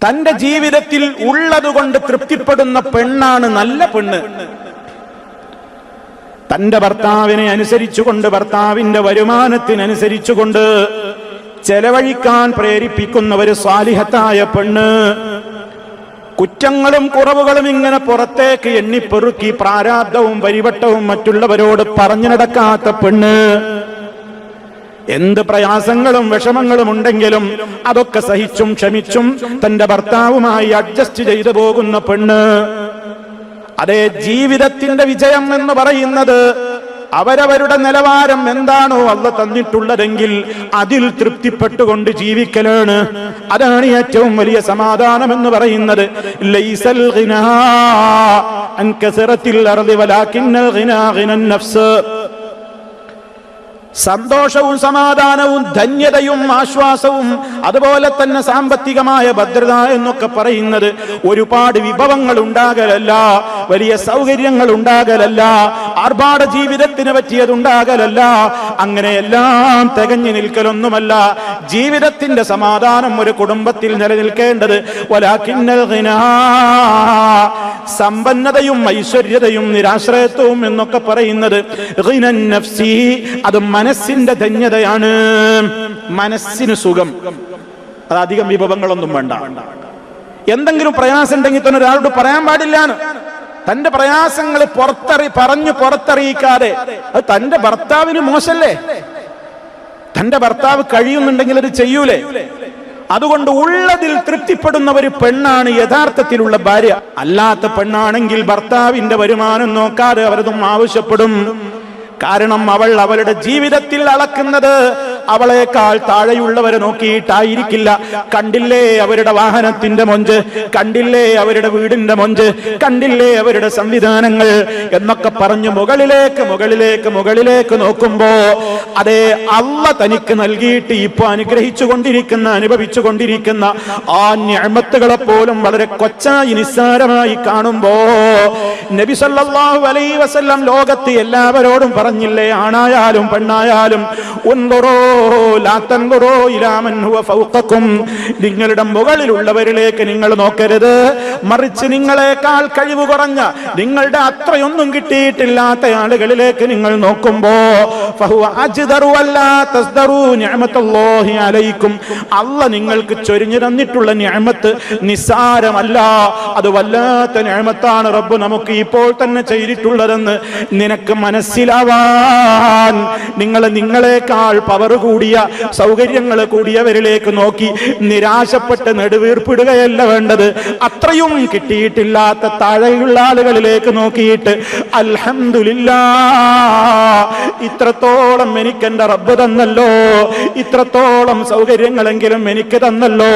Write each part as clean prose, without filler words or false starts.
തന്റെ ജീവിതത്തിൽ ഉള്ളതുകൊണ്ട് തൃപ്തിപ്പെടുന്ന പെണ്ണാണ് നല്ല പെണ്ണ്. തന്റെ ഭർത്താവിനെ അനുസരിച്ചുകൊണ്ട്, ഭർത്താവിന്റെ വരുമാനത്തിനനുസരിച്ചുകൊണ്ട് ചെലവഴിക്കാൻ പ്രേരിപ്പിക്കുന്ന ഒരു സ്വാലിഹത്തായ പെണ്ണ്. കുറ്റങ്ങളും കുറവുകളും ഇങ്ങനെ പുറത്തേക്ക് എണ്ണിപ്പെറുക്കി പ്രാരാബ്ധവും പരിവട്ടവും മറ്റുള്ളവരോട് പറഞ്ഞു നടക്കാത്ത പെണ്ണ്. എന്ത് പ്രയാസങ്ങളും വിഷമങ്ങളും ഉണ്ടെങ്കിലും അതൊക്കെ സഹിച്ചും ക്ഷമിച്ചും തന്റെ ഭർത്താവുമായി അഡ്ജസ്റ്റ് ചെയ്തു പോകുന്ന പെണ്ണ്. അതേ, ജീവിതത്തിന്റെ വിജയം എന്ന് പറയുന്നത് അവരവരുടെ നിലവാരം എന്താണോ അല്ലാഹു തന്നിട്ടുള്ളതെങ്കിൽ അതിൽ തൃപ്തിപ്പെട്ടുകൊണ്ട് ജീവിക്കലാണ്. അതാണ് ഏറ്റവും വലിയ സമാധാനം എന്ന് പറയുന്നത്. ലൈസൽ ഗിനാ അൻ കസറത്തിൽ അർളി വലാകിന്നൽ ഗിനാ ഗിനൻ നഫ്സ്. സന്തോഷവും സമാധാനവും ധന്യതയും ആശ്വാസവും അതുപോലെ തന്നെ സാമ്പത്തികമായ ഭദ്രത എന്നൊക്കെ പറയുന്നത് ഒരുപാട് വിഭവങ്ങൾ ഉണ്ടാകലല്ല, വലിയ സൗകര്യങ്ങൾ ഉണ്ടാകലല്ല, ആർഭാട ജീവിതത്തിന് പറ്റിയതുണ്ടാകലല്ല, അങ്ങനെയെല്ലാം തികഞ്ഞു നിൽക്കലൊന്നുമല്ല. ജീവിതത്തിന്റെ സമാധാനം ഒരു കുടുംബത്തിൽ നിലനിൽക്കേണ്ടത് വലാകിന്നൽ ഗിനാ, സമ്പന്നതയും ഐശ്വര്യതയും നിരാശ്രയത്വവും എന്നൊക്കെ പറയുന്നത് ഗിനൻ നഫ്സി, അത് മനസ്സിന്റെ ധന്യതയാണ്. മനസ്സിന് സുഖം, അത് അധികം വിഭവങ്ങളൊന്നും വേണ്ട. എന്തെങ്കിലും പ്രയാസം ഉണ്ടെങ്കിൽ തന്നെ ഒരാളോട് പറയാൻ പാടില്ല. തന്റെ പ്രയാസങ്ങൾ പറഞ്ഞു പുറത്തറിയിക്കാതെ, അത് തന്റെ ഭർത്താവിന് മോശല്ലേ? തന്റെ ഭർത്താവ് കഴിയുന്നുണ്ടെങ്കിൽ അത് ചെയ്യൂലേ? അതുകൊണ്ട് ഉള്ളതിൽ തൃപ്തിപ്പെടുന്ന ഒരു പെണ്ണാണ് യഥാർത്ഥത്തിലുള്ള ഭാര്യ. അല്ലാത്ത പെണ്ണാണെങ്കിൽ ഭർത്താവിന്റെ വരുമാനം നോക്കാതെ അവരതും ആവശ്യപ്പെടും. കാരണം അവൾ അവളുടെ ജീവിതത്തിൽ അളക്കുന്നത് അവളെക്കാൾ താഴെയുള്ളവരെ നോക്കിയിട്ടായിരിക്കില്ല. കണ്ടില്ലേ അവരുടെ വാഹനത്തിന്റെ മൊഞ്ച്, കണ്ടില്ലേ അവരുടെ വീടിന്റെ മൊഞ്ച്, കണ്ടില്ലേ അവരുടെ സംവിധാനങ്ങൾ എന്നൊക്കെ പറഞ്ഞു മുകളിലേക്ക് മുകളിലേക്ക് മുകളിലേക്ക് നോക്കുമ്പോ അതേ അല്ലാഹു തനിക്ക് നൽകിയിട്ട് ഇപ്പൊ അനുഗ്രഹിച്ചു കൊണ്ടിരിക്കുന്ന, അനുഭവിച്ചു കൊണ്ടിരിക്കുന്ന ആ നിഅമത്തുകളെ പോലും വളരെ കൊച്ചായി നിസ്സാരമായി കാണുമ്പോ നബി സല്ലല്ലാഹു അലൈഹി വസല്ലം ലോകത്ത് എല്ലാവരോടും പറഞ്ഞില്ലേ, ആണായാലും പെണ്ണായാലും, നിങ്ങളുടെ മുകളിലുള്ളവരിലേക്ക് നിങ്ങൾ നോക്കരുത്, മറിച്ച് നിങ്ങളെക്കാൾ കഴിവ് കുറഞ്ഞ, നിങ്ങളുടെ അത്രയൊന്നും കിട്ടിയിട്ടില്ലാത്ത ആളുകളിലേക്ക് നിങ്ങൾ നോക്കുമ്പോ അല്ലാഹു നിങ്ങൾക്ക് ചൊരിഞ്ഞു തന്നിട്ടുള്ള നിഅമത്ത് നിസ്സാരമല്ല, അത് വല്ലാത്ത നിഅമത്താണ് റബ്ബ് നമുക്ക് ഇപ്പോൾ തന്നെ ചെയ്തിട്ടുള്ളതെന്ന് നിനക്ക് മനസ്സിലാവാൻ നിങ്ങളെക്കാൾ പവർ കൂടിയ, സൗകര്യങ്ങൾ കൂടിയവരിലേക്ക് നോക്കി നിരാശപ്പെട്ട് നെടുവീർപ്പിടുകയല്ല വേണ്ടത്. അത്രയും കിട്ടിയിട്ടില്ലാത്ത താഴെയുള്ള ആളുകളിലേക്ക് നോക്കിയിട്ട് അൽഹംദുലില്ലാഹ്, ഇത്രത്തോളം എനിക്ക് എന്റെ റബ്ബ് തന്നല്ലോ, ഇത്രത്തോളം സൗകര്യങ്ങളെങ്കിലും എനിക്ക് തന്നല്ലോ,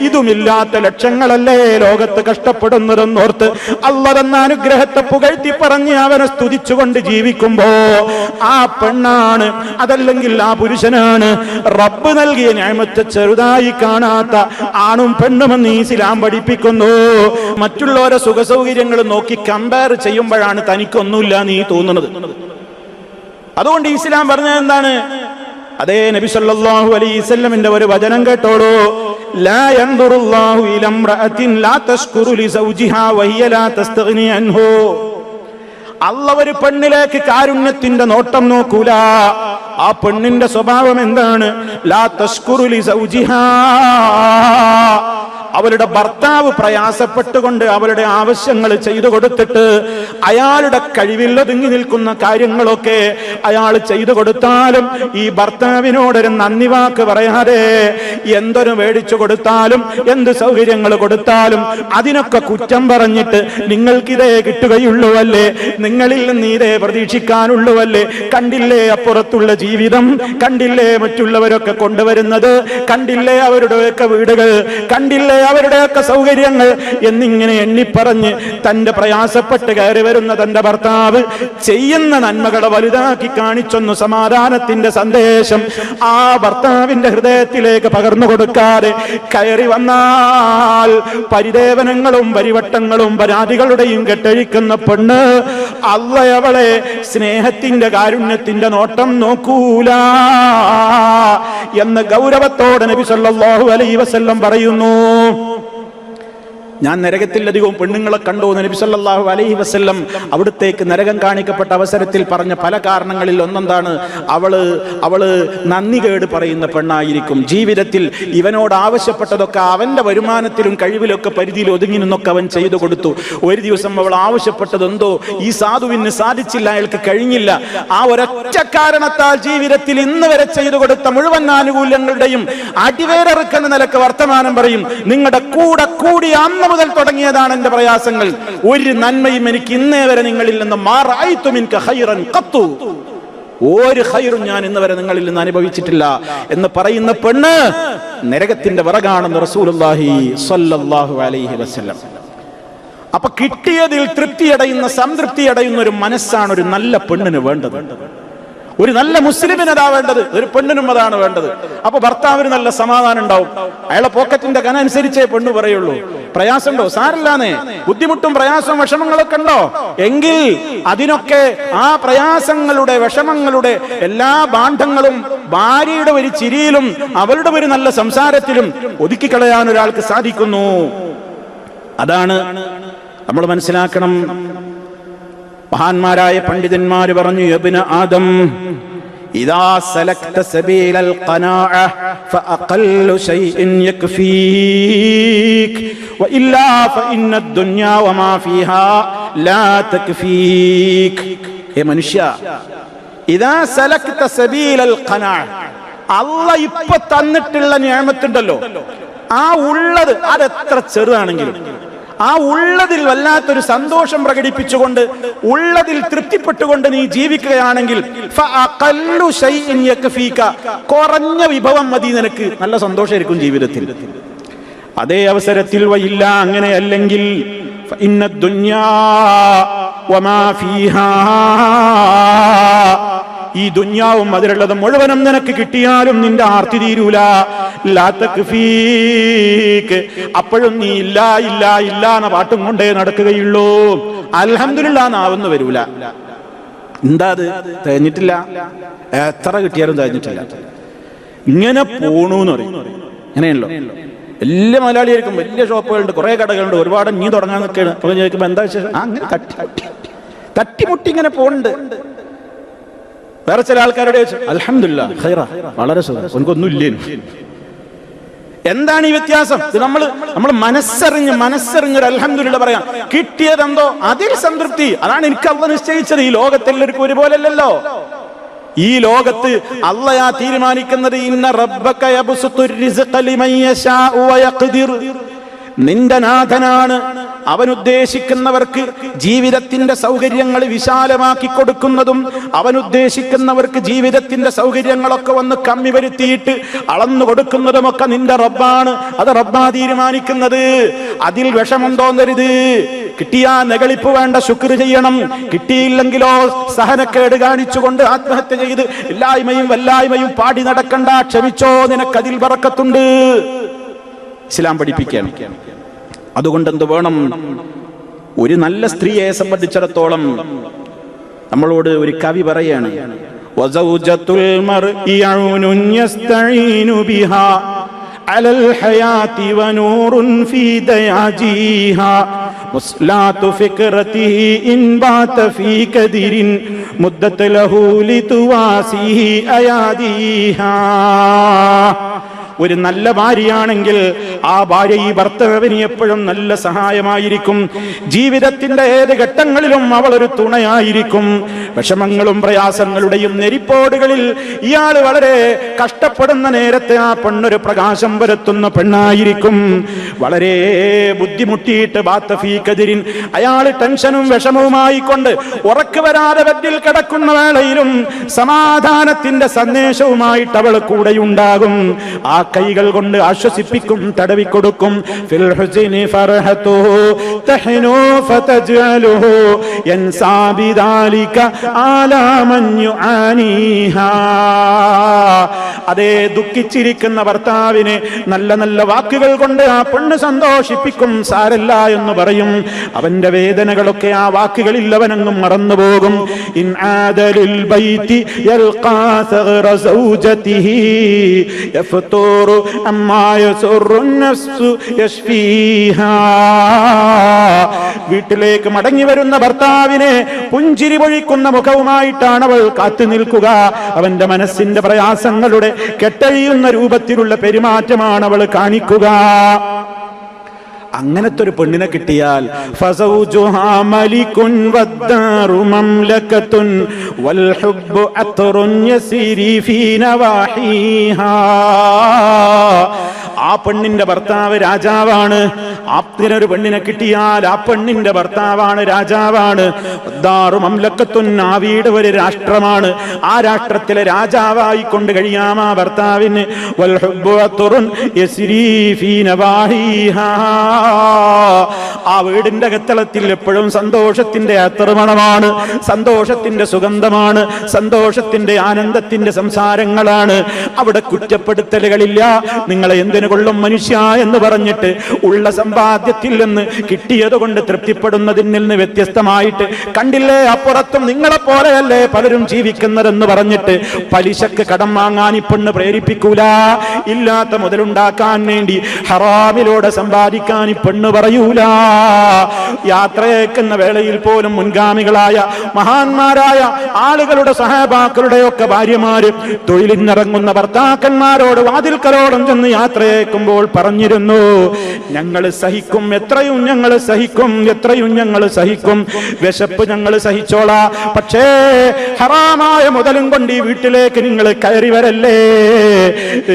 ഇതുമില്ലാത്ത ലക്ഷങ്ങളല്ലേ ലോകത്ത് കഷ്ടപ്പെടുന്നതെന്നോർത്ത് അല്ലാഹു തന്ന അനുഗ്രഹത്തെ പുകഴ്ത്തി പറഞ്ഞ് അവനെ സ്തുതിച്ചുകൊണ്ട് ജീവിക്കുമ്പോ ആ പെണ്ണാണ്, അതല്ലെങ്കിൽ ആ പുരുഷനാണ് റബ്ബ് നൽകിയ നിഅമത്ത് ചെറുതായി കാണാത്ത ആണും പെണ്ണുമെന്ന് ഇസ്ലാം പഠിപ്പിക്കുന്നു. മറ്റുള്ളവരെ സുഖ സൗകര്യങ്ങൾ നോക്കി കമ്പയർ ചെയ്യുമ്പോഴാണ് തനിക്കൊന്നുമില്ല നീ തോന്നുന്നത്. അതുകൊണ്ട് ഇസ്ലാം പറഞ്ഞത് എന്താണ്? അതേ നബി സല്ലല്ലാഹു അലൈഹി വസല്ലമിന്റെ ഒരു വചനം കേട്ടോളൂ. ലാ യൻദുറുല്ലാഹു ഇലാ ഇംറഅത്തിൻ ലാ തശ്കുറു ലിസൗജിഹാ വഹിയ ലാ തസ്തഗ്നി അൻഹു. അല്ലാഹു ഒരു പെണ്ണിലേക്ക് കാരുണ്യത്തിന്റെ നോട്ടം നോക്കൂല. ആ പെണ്ണിന്റെ സ്വഭാവം എന്താണ്? ലാ തശ്കുറു ലിസൗജിഹാ, അവളുടെ ഭർത്താവ് പ്രയാസപ്പെട്ടുകൊണ്ട് അവളുടെ ആവശ്യങ്ങൾ ചെയ്തു കൊടുത്തിട്ട് അയാളുടെ കഴിവിൽ ഒതുങ്ങി നിൽക്കുന്ന കാര്യങ്ങളൊക്കെ അയാൾ ചെയ്തു കൊടുത്താലും ഈ ഭർത്താവിനോടൊരു നന്ദി വാക്ക് പറയാതെ എന്തൊരു മേടിച്ചു കൊടുത്താലും, എന്ത് സൗകര്യങ്ങൾ കൊടുത്താലും അതിനൊക്കെ കുറ്റം പറഞ്ഞിട്ട് നിങ്ങൾക്കിതേ കിട്ടുകയുള്ളൂവല്ലേ, നിങ്ങളിൽ നിന്ന് ഇതേ പ്രതീക്ഷിക്കാനുള്ളൂവല്ലേ, കണ്ടില്ലേ അപ്പുറത്തുള്ള ജീവിതം, കണ്ടില്ലേ മറ്റുള്ളവരൊക്കെ കൊണ്ടുവരുന്നത്, കണ്ടില്ലേ അവരുടെയൊക്കെ വീടുകൾ, കണ്ടില്ലേ അവരുടെയൊക്കെ സൗകര്യങ്ങൾ എന്നിങ്ങനെ എണ്ണിപ്പറഞ്ഞ് തന്റെ പ്രയാസപ്പെട്ട് കയറി വരുന്ന തന്റെ ഭർത്താവ് ചെയ്യുന്ന നന്മകളെ വലുതാക്കി കാണിച്ചൊന്നു സമാധാനത്തിന്റെ സന്ദേശം ആ ഭർത്താവിന്റെ ഹൃദയത്തിലേക്ക് പകർന്നു കൊടുക്കാതെ കയറി വന്നാൽ പരിദേവനങ്ങളും പരിവട്ടങ്ങളും പരാതികളുടെയും കെട്ടഴിക്കുന്ന പെണ്ണ് അല്ലാഹു അവളെ സ്നേഹത്തിന്റെ കാരുണ്യത്തിന്റെ നോട്ടം നോക്കൂല എന്ന് ഗൗരവത്തോടെ നബി സല്ലല്ലാഹു അലൈഹി വസല്ലം പറയുന്നു. ഞാൻ നരകത്തിലധികവും പെണ്ണുങ്ങളെ കണ്ടു എന്ന് നബി സല്ലല്ലാഹു അലൈഹി വസല്ലം അവിടത്തേക്ക് നരകം കാണിക്കപ്പെട്ട അവസരത്തിൽ പറഞ്ഞ പല കാരണങ്ങളിൽ ഒന്നെന്താണ്, അവള് നന്ദികേട് പറയുന്ന പെണ്ണായിരിക്കും. ജീവിതത്തിൽ ഇവനോട് ആവശ്യപ്പെട്ടതൊക്കെ അവന്റെ വരുമാനത്തിലും കഴിവിലൊക്കെ പരിധിയിൽ ഒതുങ്ങി നിന്നൊക്കെ അവൻ ചെയ്തു കൊടുത്തു. ഒരു ദിവസം അവൾ ആവശ്യപ്പെട്ടതെന്തോ ഈ സാധുവിന് സാധിച്ചില്ല, അയാൾക്ക് കഴിഞ്ഞില്ല. ആ ഒരൊറ്റ കാരണത്താൽ ജീവിതത്തിൽ ഇന്ന് വരെ ചെയ്തു കൊടുത്ത മുഴുവൻ ആനുകൂല്യങ്ങളുടെയും അടിവേറെറുക്കുന്ന നിലക്ക് വർത്തമാനം പറയും. നിങ്ങളുടെ കൂടെ കൂടി അന്ന് മുതൽ തുടങ്ങിയതാണ് എന്റെ പ്രയാസങ്ങൾ, ഒരു നന്മയും എനിക്ക് ഇന്നേ വരെ നിങ്ങളിൽ നിന്ന് മാറായിത്തു മിൻക ഖൈറൻ ഖത്തു, ഒരു ഖൈറും ഞാൻ ഇന്ന് വരെ നിങ്ങളിൽ നിന്ന് അനുഭവിച്ചിട്ടില്ല എന്ന് പറയുന്ന പെണ്ണ് നരകത്തിന്റെ വിറകാണെന്ന് റസൂലുള്ളാഹി സ്വല്ലല്ലാഹു അലൈഹി വസല്ലം. അപ്പൊ കിട്ടിയതിൽ തൃപ്തിയടയുന്ന സംതൃപ്തിയടയുന്ന ഒരു മനസ്സാണ് ഒരു നല്ല പെണ്ണിന് വേണ്ടത്. ഒരു നല്ല മുസ്ലിമിന് അതാ വേണ്ടത്, ഒരു പെണ്ണിനും അതാണ് വേണ്ടത്. അപ്പൊ ഭർത്താവിന് നല്ല സമാധാനം ഉണ്ടാവും. അയാളെ പോക്കറ്റിന്റെ കന അനുസരിച്ചേ പെണ്ണ് പറയുള്ളൂ. പ്രയാസമുണ്ടോ? സാരല്ലാന്നേ. ബുദ്ധിമുട്ടും പ്രയാസവും വിഷമങ്ങളൊക്കെ ഉണ്ടോ എങ്കിൽ അതിനൊക്കെ ആ പ്രയാസങ്ങളുടെ വിഷമങ്ങളുടെ എല്ലാ ബാണ്ഡങ്ങളും ഭാര്യയുടെ ഒരു ചിരിയിലും അവളുടെ ഒരു നല്ല സംസാരത്തിലും ഒതുക്കിക്കളയാൻ ഒരാൾക്ക് സാധിക്കുന്നു. അതാണ് നമ്മൾ മനസ്സിലാക്കണം. മഹാന്മാരായ പണ്ഡിതന്മാര് പറഞ്ഞു, യബ്ന ആദം ഇദാ സലക്ത സബീലൽ ഖനാഅ ഫഅഖല്ലു ശൈഇൻ യക്ഫീക് വഇല്ലാ ഫഇന്നദ് ദുനിയാ വമാ ഫീഹാ ലാ തക്ഫീക്. ഹേ മനുഷ്യ, ഇദാ സലക്ത സബീലൽ ഖനാഅ, അല്ലാഹ് ഇപ്പോ തന്നിട്ടുള്ള നിഅമത്തുണ്ടല്ലോ, ആ ഉള്ളത് അതെത്ര ചെറുതാണെങ്കിലും ആ ഉള്ളതിൽ വല്ലാത്തൊരു സന്തോഷം പ്രകടിപ്പിച്ചുകൊണ്ട് ഉള്ളതിൽ തൃപ്തിപ്പെട്ടുകൊണ്ട് നീ ജീവിക്കുകയാണെങ്കിൽ ഫഅഖല്ലു ശൈഇൻ യക്ഫീക, കുറഞ്ഞ വിഭവം മതി നിനക്ക്, നല്ല സന്തോഷമായിരിക്കും ജീവിതത്തിൽ. അതേ അവസരത്തിൽ വയില്ല, അങ്ങനെയല്ലെങ്കിൽ ഫഇന്നദ് ദുനിയാ വമാ ഫീഹാ, ഈ ദുനിയാവും അതിലുള്ളത് മുഴുവനും നിനക്ക് കിട്ടിയാലും നിന്റെ ആർത്തി തീരൂല. ലാ തക്ഫീക്, അപ്പോഴും നീ ഇല്ല ഇല്ല ഇല്ല എന്ന പാട്ടും കൊണ്ടേ നടക്കുകയുള്ളൂ. അൽഹംദുലില്ലാഹ് നാവെന്ന് വരൂല. എന്താ അത്? തേഞ്ഞിട്ടില്ല, എത്ര കിട്ടിയാലും തേഞ്ഞിട്ടില്ല. ഇങ്ങനെ പോണൂന്ന് പറയും. അങ്ങനെയല്ലോ, വലിയ മലയാളിയായിരിക്കും, വലിയ ഷോപ്പുകളുണ്ട്, കുറെ കടകളുണ്ട്, ഒരുപാട് നീ തുടങ്ങാൻ നിൽക്കുകയാണ്. അപ്പോൾ ചോദിക്കുമ്പോൾ എന്താ വിശേഷം? അങ്ങനെ തട്ടിമുട്ടി ഇങ്ങനെ പോകുന്നുണ്ട്. വേറെ ചില ആൾക്കാരുടെ അൽഹംദുലില്ലാഹ് ഖൈറ, വളരെ സുഖം, എനിക്കൊന്നും ഇല്ലേനു. എന്താണ് ഈ വ്യത്യാസം? ഇത് നമ്മൾ മനസ്സറിഞ്ഞൊരു അൽഹംദുലില്ലാഹ് പറയാം. കിട്ടിയതെന്തോ അതിൽ സംതൃപ്തി, അതാണ് എനിക്ക് അല്ലാഹ് നിശ്ചയിച്ചത്. ഈ ലോകത്തെല്ലാവർക്കും ഒരുപോലെയല്ലല്ലോ. ഈ ലോകത്ത് അല്ലാഹ് തീരുമാനിക്കുന്നത് ഇന്ന റബ്ബക യബ്സുത്തുർ റിസ്ഖ ലിമൻ യശാഉ വയഖ്ദിർ, നിന്റെ നാഥനാണ് അവൻ ഉദ്ദേശിക്കുന്നവർക്ക് ജീവിതത്തിന്റെ സൗകര്യങ്ങൾ വിശാലമാക്കി കൊടുക്കുന്നതും അവൻ ഉദ്ദേശിക്കുന്നവർക്ക് ജീവിതത്തിന്റെ സൗകര്യങ്ങളൊക്കെ വന്ന് കമ്മി വരുത്തിയിട്ട് അളന്നു കൊടുക്കുന്നതുമൊക്കെ നിന്റെ റബ്ബാണ്. അത് റബ്ബാ തീരുമാനിക്കുന്നത്. അതിൽ വിഷമം തോന്നരുത്. കിട്ടിയാ നെകളിപ്പ് വേണ്ട, ശുക്ർ ചെയ്യണം. കിട്ടിയില്ലെങ്കിലോ സഹനക്കേട് കാണിച്ചുകൊണ്ട് ആത്മഹത്യ ചെയ്ത് ഇല്ലായ്മയും വല്ലായ്മയും പാടി നടക്കണ്ട. ക്ഷമിച്ചോ, നിനക്കതിൽ ബറക്കത്തുണ്ട്. ഇസ്ലാം പഠിപ്പിക്കാൻ. അതുകൊണ്ട് എന്ത് വേണം? ഒരു നല്ല സ്ത്രീയെ സംബന്ധിച്ചിടത്തോളം നമ്മളോട് ഒരു കവി പറയാണ്, വസൗജത്തുൽ മർഇ ഔനുൻ യസ്തഈനു ബിഹാ അലൽ ഹയാതി വനൂറുൻ ഫീ ദയാജിഹാ മുസ്ലാതു ഫിക്റതിഹി ഇൻ ബാത ഫീ കദിരിൻ മുദ്ദത ലഹു ലിതുവാസിഹി അയാദിഹാ. ഒരു നല്ല ഭാര്യയാണെങ്കിൽ ആ ഭാര്യ ഈ ഭർത്താവിന് എപ്പോഴും നല്ല സഹായമായിരിക്കും. ജീവിതത്തിന്റെ ഏത് ഘട്ടങ്ങളിലും അവൾ ഒരു തുണയായിരിക്കും. വിഷമങ്ങളും പ്രയാസങ്ങളുടെയും നെരിപ്പോടുകളിൽ ഇയാൾ വളരെ കഷ്ടപ്പെടുന്ന നേരത്തെ ആ പെണ്ണൊരു പ്രകാശം വരുത്തുന്ന പെണ്ണായിരിക്കും. വളരെ ബുദ്ധിമുട്ടിയിട്ട് ബാത്തഫീക്കതിരിൻ അയാൾ ടെൻഷനും വിഷമവുമായി കൊണ്ട് ഉറക്കു വരാതെ ബെഡിൽ കിടക്കുന്ന വേളയിലും സമാധാനത്തിന്റെ സന്ദേശവുമായിട്ട് അവൾ കൂടെയുണ്ടാകും. ആ കൈകൾ കൊണ്ട് ആശ്വസിപ്പിക്കും, തടവിക്കൊടുക്കും. ഫിൽ ഹുസ്നി ഫർഹതുഹു തഹ്നു ഫതജ്അലുഹു യൻസാ ബിദാലിക ആലാ മൻ യുആനിഹാ. അതേ ദുഃഖിച്ചിരിക്കുന്ന ഭർത്താവിനെ നല്ല നല്ല വാക്കുകൾ കൊണ്ട് ആ പെണ്ണ് സന്തോഷിപ്പിക്കും. സാരല്ല എന്ന് പറയും. അവന്റെ വേദനകളൊക്കെ ആ വാക്കുകളിൽ അവനങ്ങും മറന്നുപോകും. ഇൻ ആദലിൽ ബൈതി യൽഖാ സഗ്റ സൗജതിഹി യഫ്തൂറു അമ്മാ യസുറു നഫ്സു യശ്ഫീഹാ. വീട്ടിലേക്ക് മടങ്ങി വരുന്ന ഭർത്താവിനെ പുഞ്ചിരി പൊഴിക്കുന്ന മുഖവുമായിട്ടാണ് അവൾ കാത്തു നിൽക്കുക. അവന്റെ മനസ്സിന്റെ പ്രയാസങ്ങളുടെ കെട്ടഴിയുന്ന രൂപത്തിലുള്ള പെരുമാറ്റമാണ് അവൾ കാണിക്കുക. അങ്ങനത്തെ ഒരു പെണ്ണിനെ കിട്ടിയാൽ ഫസൗജുഹാ മലികുൻ വദ്ദാറു മംലകതുൻ വൽ ഹുബ്ബു അത്റുൻ യസിരി ഫീ നവാഹിഹാ. ആ പെണ്ണിന്റെ ഭർത്താവ് രാജാവാണ്. ഒരു പെണ്ണിനെ കിട്ടിയാൽ ആ പെണ്ണിന്റെ ഭർത്താവാണ് രാജാവാണ്. വദ്ദാറു മംലകതുൻ, ആ വീട് ഒരു രാഷ്ട്രമാണ്. ആ രാഷ്ട്രത്തിലെ രാജാവായി കൊണ്ട് കഴിയാം ആ ഭർത്താവിന്. വൽ ഹുബ്ബു അത്റുൻ യസിരി ഫീ നവാഹിഹാ. ആ വീടിന്റെ അകത്തളത്തിൽ എപ്പോഴും സന്തോഷത്തിന്റെ അത്തർമണമാണ്, സന്തോഷത്തിന്റെ സുഗന്ധമാണ്, സന്തോഷത്തിന്റെ ആനന്ദത്തിന്റെ സംസാരങ്ങളാണ്. അവിടെ കുറ്റപ്പെടുത്തലുകളില്ല. നിങ്ങളെ എന്തിനു കൊള്ളും മനുഷ്യ എന്ന് പറഞ്ഞിട്ട് ഉള്ള സമ്പാദ്യത്തിൽ നിന്ന് കിട്ടിയത് കൊണ്ട് തൃപ്തിപ്പെടുന്നതിൽ നിന്ന് വ്യത്യസ്തമായിട്ട് കണ്ടില്ലേ അപ്പുറത്തും നിങ്ങളെ പോലെയല്ലേ പലരും ജീവിക്കുന്നതെന്ന് പറഞ്ഞിട്ട് പലിശക്ക് കടം വാങ്ങാൻ ഈ പെണ്ണ് പ്രേരിപ്പിക്കൂല. ഇല്ലാത്ത മുതലുണ്ടാക്കാൻ വേണ്ടി ഹറാമിലൂടെ സമ്പാദിക്കാൻ ഈ പെണ്ണ് പറയൂല. യാത്രയേക്കുന്ന വേളയിൽ പോലും മുൻഗാമികളായ മഹാന്മാരായ ആളുകളുടെ സഹാബാക്കളുടെയൊക്കെ ഭാര്യമാര് തൊഴിലിനിറങ്ങുന്ന ഭർത്താക്കന്മാരോട് വാതിൽക്കലോളം ചെന്ന് യാത്രയേക്കുമ്പോൾ പറഞ്ഞിരുന്നു, ഞങ്ങൾ സഹിക്കും, എത്രയും ഞങ്ങൾ സഹിക്കും, എത്രയും ഞങ്ങൾ സഹിക്കും, വിശപ്പ് ഞങ്ങൾ സഹിച്ചോളാ, പക്ഷേ ഹറാമായ മുതലും കൊണ്ട് ഈ വീട്ടിലേക്ക് നിങ്ങൾ കയറി വരല്ലേ.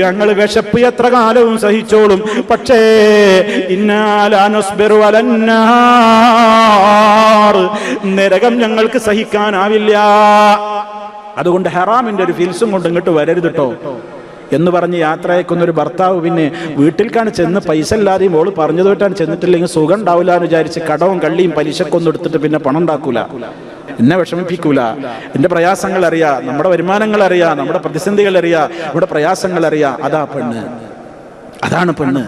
ഞങ്ങൾ വിശപ്പ് എത്ര കാലവും സഹിച്ചോളും, പക്ഷേ നരകം ഞങ്ങൾക്ക് സഹിക്കാനാവില്ല. അതുകൊണ്ട് ഹറാമിന്റെ ഒരു ഫിൽസും കൊണ്ട് ഇങ്ങോട്ട് വരരുത് ട്ടോ എന്ന് പറഞ്ഞ് യാത്രയേക്കുന്ന ഒരു ഭർത്താവ് പിന്നെ വീട്ടിൽക്കാണ് ചെന്ന് പൈസ ഇല്ലാതെയും ഓള് പറഞ്ഞതുമായിട്ടാണ് ചെന്നിട്ടില്ലെങ്കിൽ സുഖം ഉണ്ടാവില്ല എന്ന് വിചാരിച്ച് കടവും കള്ളിയും പലിശക്കൊന്നും എടുത്തിട്ട് പിന്നെ പണം ഉണ്ടാക്കൂല, എന്നെ വിഷമിപ്പിക്കൂല. എന്റെ പ്രയാസങ്ങൾ അറിയാം, നമ്മുടെ വരുമാനങ്ങൾ അറിയാം, നമ്മുടെ പ്രതിസന്ധികൾ അറിയാം, നമ്മുടെ പ്രയാസങ്ങൾ അറിയാം. അതാ പെണ്ണ്, അതാണ് പെണ്ണ്.